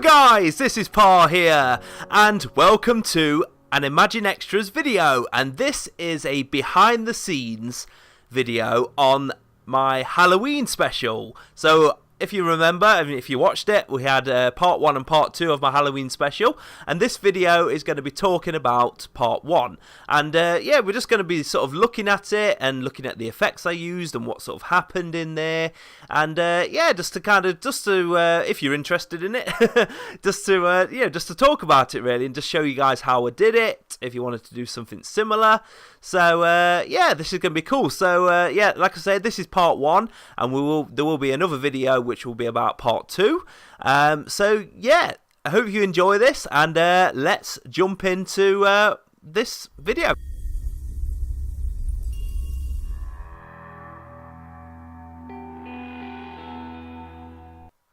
Hello guys, this is Par here, and welcome to an Imagine Extras video, and this is a behind the scenes video on my Halloween special. So if you remember, if you watched it, we had part 1 and part 2 of my Halloween special, and this video is going to be talking about part 1. And yeah, we're just going to be sort of looking at it and looking at the effects I used and what sort of happened in there. And yeah, just to if you're interested in it, just to talk about it really, and just show you guys how I did it. If you wanted to do something similar, so yeah, this is going to be cool. So yeah, like I said, this is part 1, and there will be another video which will be about part 2. So yeah, I hope you enjoy this, and let's jump into this video.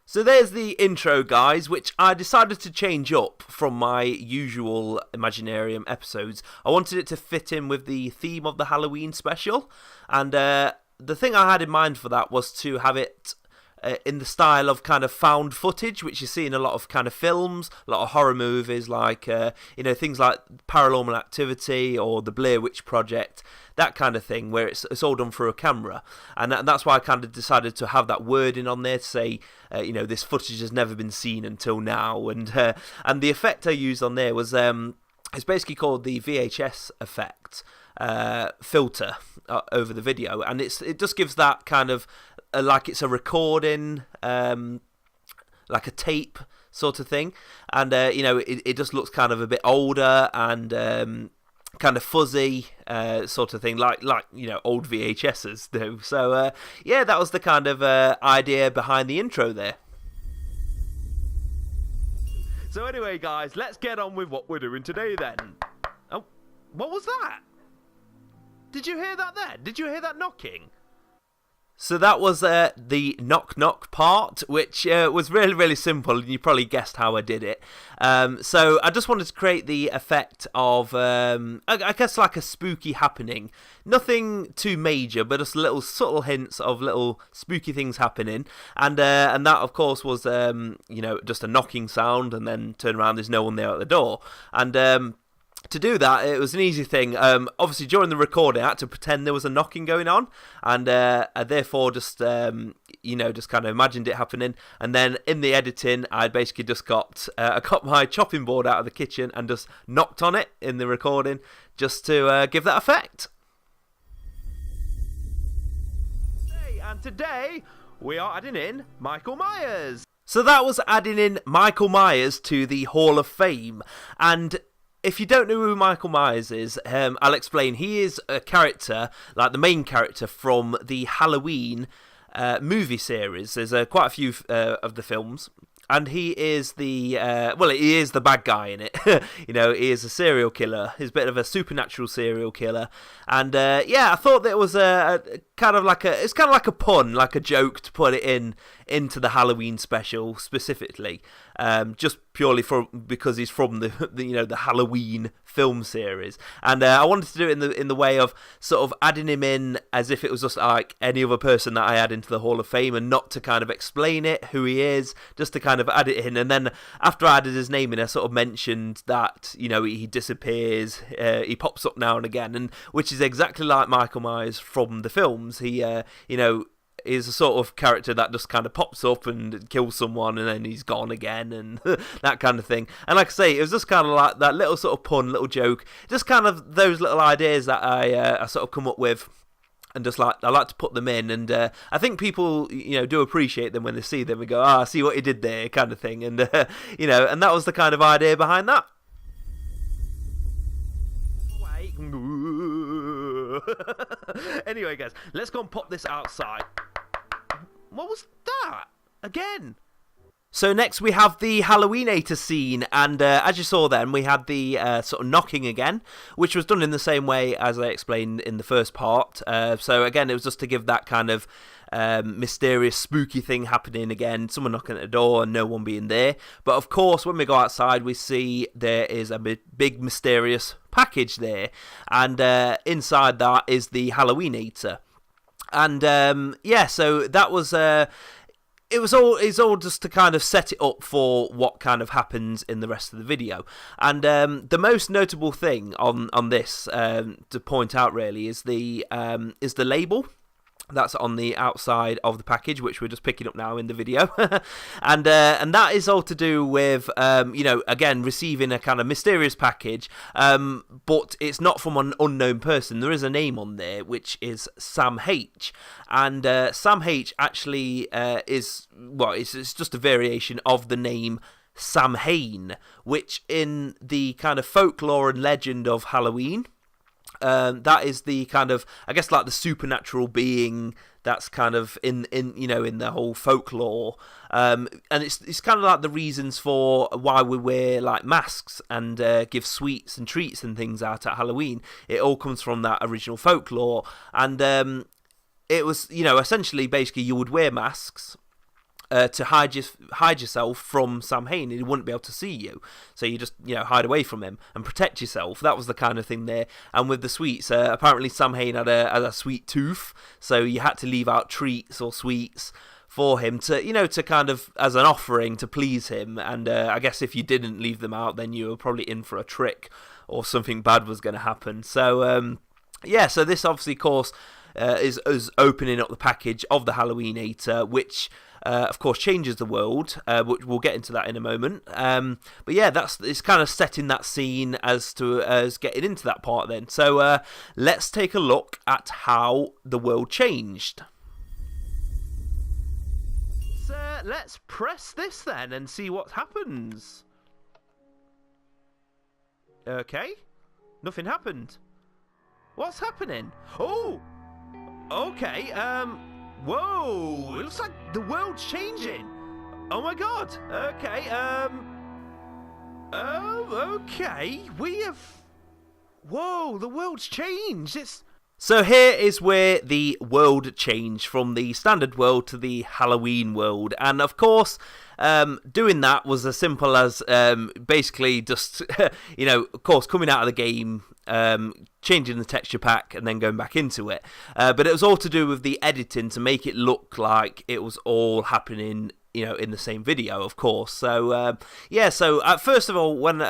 So there's the intro, guys, which I decided to change up from my usual Imaginarium episodes. I wanted it to fit in with the theme of the Halloween special, and the thing I had in mind for that was to have it in the style of kind of found footage, which you see in a lot of kind of films, a lot of horror movies, like things like Paranormal Activity or the Blair Witch Project, that kind of thing, where it's all done through a camera. And that's why I kind of decided to have that wording on there to say, this footage has never been seen until now. And the effect I used on there was it's basically called the VHS effect filter over the video, and it just gives that kind of like it's a recording, like a tape sort of thing, and it just looks kind of a bit older and kind of fuzzy sort of thing, like old VHSs do. So yeah, that was the kind of idea behind the intro there. So anyway, guys, let's get on with what we're doing today then. Oh, what was that? Did you hear that there? Did you hear that knocking? So that was the knock part, which was really, really simple, and you probably guessed how I did it. So I just wanted to create the effect of, I guess, like a spooky happening. Nothing too major, but just little subtle hints of little spooky things happening. And that, of course, was, just a knocking sound, and then turn around, there's no one there at the door. And to do that, it was an easy thing. Obviously, during the recording, I had to pretend there was a knocking going on, and I therefore just kind of imagined it happening. And then in the editing, I basically just got my chopping board out of the kitchen and just knocked on it in the recording, just to give that effect. And today we are adding in Michael Myers. So that was adding in Michael Myers to the Hall of Fame, and if you don't know who Michael Myers is, I'll explain. He is a character, like the main character from the Halloween movie series. There's quite a few of the films, and he is he is the bad guy in it. He is a serial killer. He's a bit of a supernatural serial killer, and yeah, I thought that it was it's kind of like a pun, like a joke to put it into the Halloween special specifically, just purely because he's from the Halloween film series, and I wanted to do it in the way of sort of adding him in as if it was just like any other person that I add into the Hall of Fame, and not to kind of explain it, who he is, just to kind of add it in. And then after I added his name in, I sort of mentioned that he disappears, he pops up now and again, and which is exactly like Michael Myers from the films. He is a sort of character that just kind of pops up and kills someone and then he's gone again, and that kind of thing. And like I say, it was just kind of like that little sort of pun, little joke, just kind of those little ideas that I sort of come up with, and just I like to put them in, and I think people do appreciate them when they see them and go, I see what you did there, kind of thing. And and that was the kind of idea behind that. Anyway, guys, let's go and pop this outside. What was that? Again. So next we have the Halloweenator scene, and as you saw then, we had the sort of knocking again, which was done in the same way as I explained in the first part. So again, it was just to give that kind of mysterious, spooky thing happening again, someone knocking at the door and no one being there. But of course, when we go outside, we see there is a big mysterious package there, and inside that is the Halloweenator. And yeah, so that was it's all just to kind of set it up for what kind of happens in the rest of the video. And the most notable thing on this to point out really is the label that's on the outside of the package, which we're just picking up now in the video. And that is all to do with, again, receiving a kind of mysterious package, but it's not from an unknown person. There is a name on there, which is Sam H. And Sam H actually it's just a variation of the name Samhain, which in the kind of folklore and legend of Halloween, that is the kind of, I guess, like the supernatural being that's kind of in the whole folklore, and it's kind of like the reasons for why we wear like masks and give sweets and treats and things out at Halloween. It all comes from that original folklore, and it was, essentially, basically, you would wear masks to hide yourself from Samhain. He wouldn't be able to see you, so you just hide away from him and protect yourself. That was the kind of thing there. And with the sweets, apparently Samhain had a sweet tooth, so you had to leave out treats or sweets for him to to kind of as an offering to please him. And I guess if you didn't leave them out, then you were probably in for a trick or something bad was going to happen. So so this obviously, of course, is opening up the package of the Halloweenator, which of course changes the world, which we'll get into that in a moment. But yeah, it's kind of setting that scene as getting into that part then. So let's take a look at how the world changed. So let's press this then and see what happens. Okay, nothing happened. What's happening? Oh, okay. Whoa! It looks like the world's changing. Oh my god. Okay. Oh, okay. We have. Whoa! The world's changed. So here is where the world changed from the standard world to the Halloween world, and of course, doing that was as simple as basically just of course, coming out of the game, changing the texture pack and then going back into it. But it was all to do with the editing to make it look like it was all happening, in the same video, of course. So so first of all, when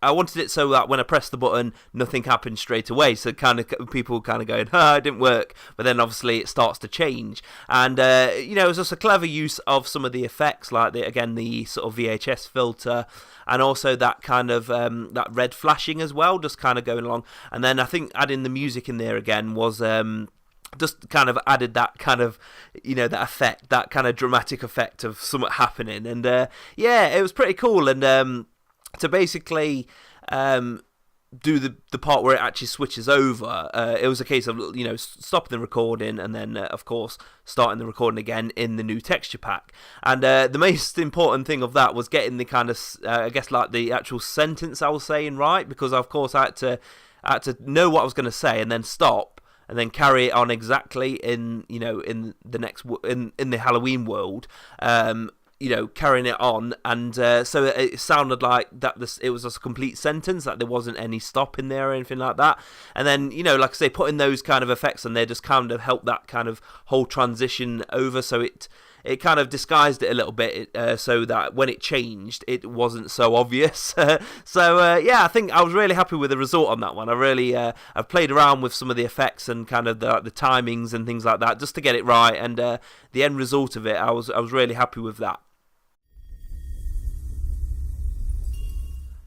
I wanted it so that when I pressed the button, nothing happened straight away. So kind of people kind of going, it didn't work. But then obviously it starts to change. And, it was just a clever use of some of the effects, like the sort of VHS filter, and also that kind of that red flashing as well, just kind of going along. And then I think adding the music in there again was just kind of added that kind of, that effect, that kind of dramatic effect of something happening. And it was pretty cool. And to basically do the part where it actually switches over, it was a case of stopping the recording and then of course starting the recording again in the new texture pack. And the most important thing of that was getting the kind of I guess like the actual sentence I was saying right, because of course I had to know what I was going to say and then stop and then carry it on exactly in in the Halloween world. Carrying it on, and so it sounded like that it was a complete sentence, that there wasn't any stop in there or anything like that. And then, like I say, putting those kind of effects on there just kind of helped that kind of whole transition over, so it kind of disguised it a little bit, so that when it changed, it wasn't so obvious. I think I was really happy with the result on that one. I really I've played around with some of the effects and kind of the timings and things like that just to get it right, and the end result of it, I was really happy with that.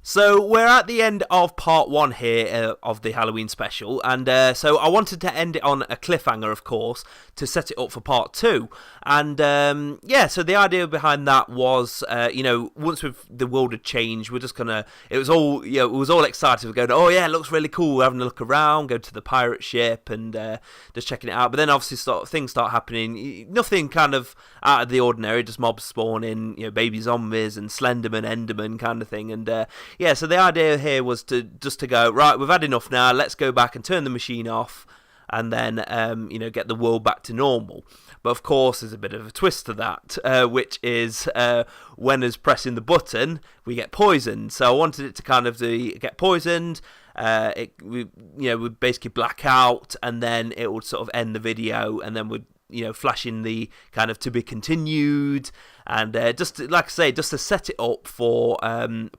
So we're at the end of part 1 here of the Halloween special, and so I wanted to end it on a cliffhanger, of course, to set it up for part 2. And so the idea behind that was, once the world had changed, we're just gonna. It was all excited. We're going, oh yeah, it looks really cool. We're having a look around, go to the pirate ship, and just checking it out. But then obviously things start happening. Nothing kind of out of the ordinary. Just mobs spawning, baby zombies and Slenderman, Enderman kind of thing, and. So the idea here was to go, right, we've had enough now, let's go back and turn the machine off and then, get the world back to normal. But of course, there's a bit of a twist to that, which is when us pressing the button, we get poisoned. So I wanted it to kind of get poisoned, we basically black out, and then it would sort of end the video, and then we'd flashing the kind of to be continued, and just like I say, just to set it up for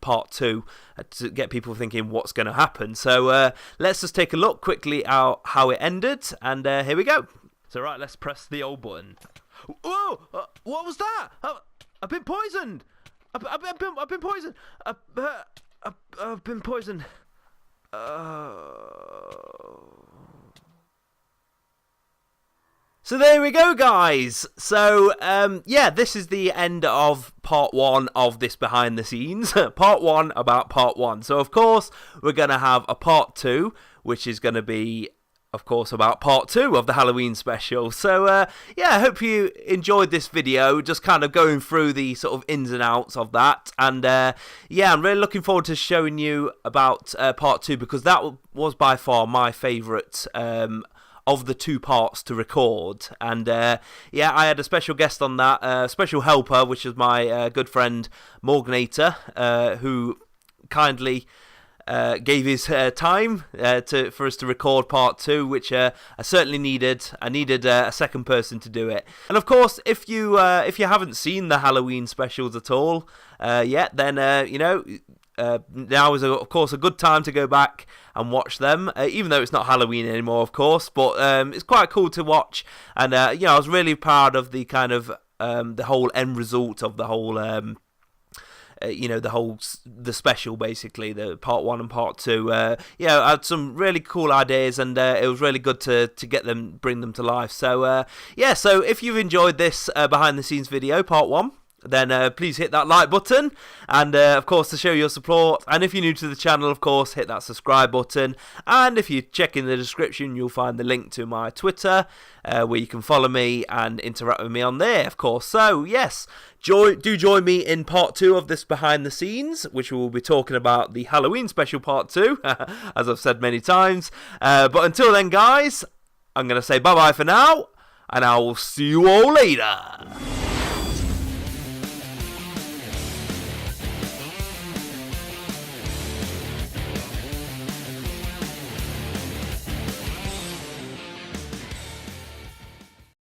part 2, to get people thinking what's going to happen. So let's just take a look quickly at how it ended, and here we go. So right, let's press the old button. Whoa! What was that? I've been poisoned. I've been poisoned. I've been poisoned. So there we go, guys. So yeah, this is the end of part 1 of this behind the scenes. Part 1 about part 1. So of course we're gonna have a part 2, which is gonna be, of course, about part 2 of the Halloween special. So yeah, I hope you enjoyed this video, just kind of going through the sort of ins and outs of that. And yeah, I'm really looking forward to showing you about part 2, because that was by far my favourite of the 2 parts to record. And yeah, I had a special guest on that, special helper, which is my good friend Morganator, who kindly gave his time for us to record part 2, which I certainly needed. I needed a second person to do it. And of course, if you haven't seen the Halloween specials at all yet, then now is of course a good time to go back and watch them, even though it's not Halloween anymore, of course. But it's quite cool to watch, and I was really proud of the kind of the whole end result of the whole. The special, basically, the part 1 and part 2. I had some really cool ideas, and it was really good to bring them to life. So yeah, so if you've enjoyed this behind the scenes video, part 1, then please hit that like button, and of course, to show your support. And if you're new to the channel, of course, hit that subscribe button. And if you check in the description, you'll find the link to my Twitter, where you can follow me and interact with me on there, of course. So yes, do join me in part 2 of this behind the scenes, which we will be talking about the Halloween special part 2, as I've said many times. But until then, guys, I'm going to say bye-bye for now, and I will see you all later.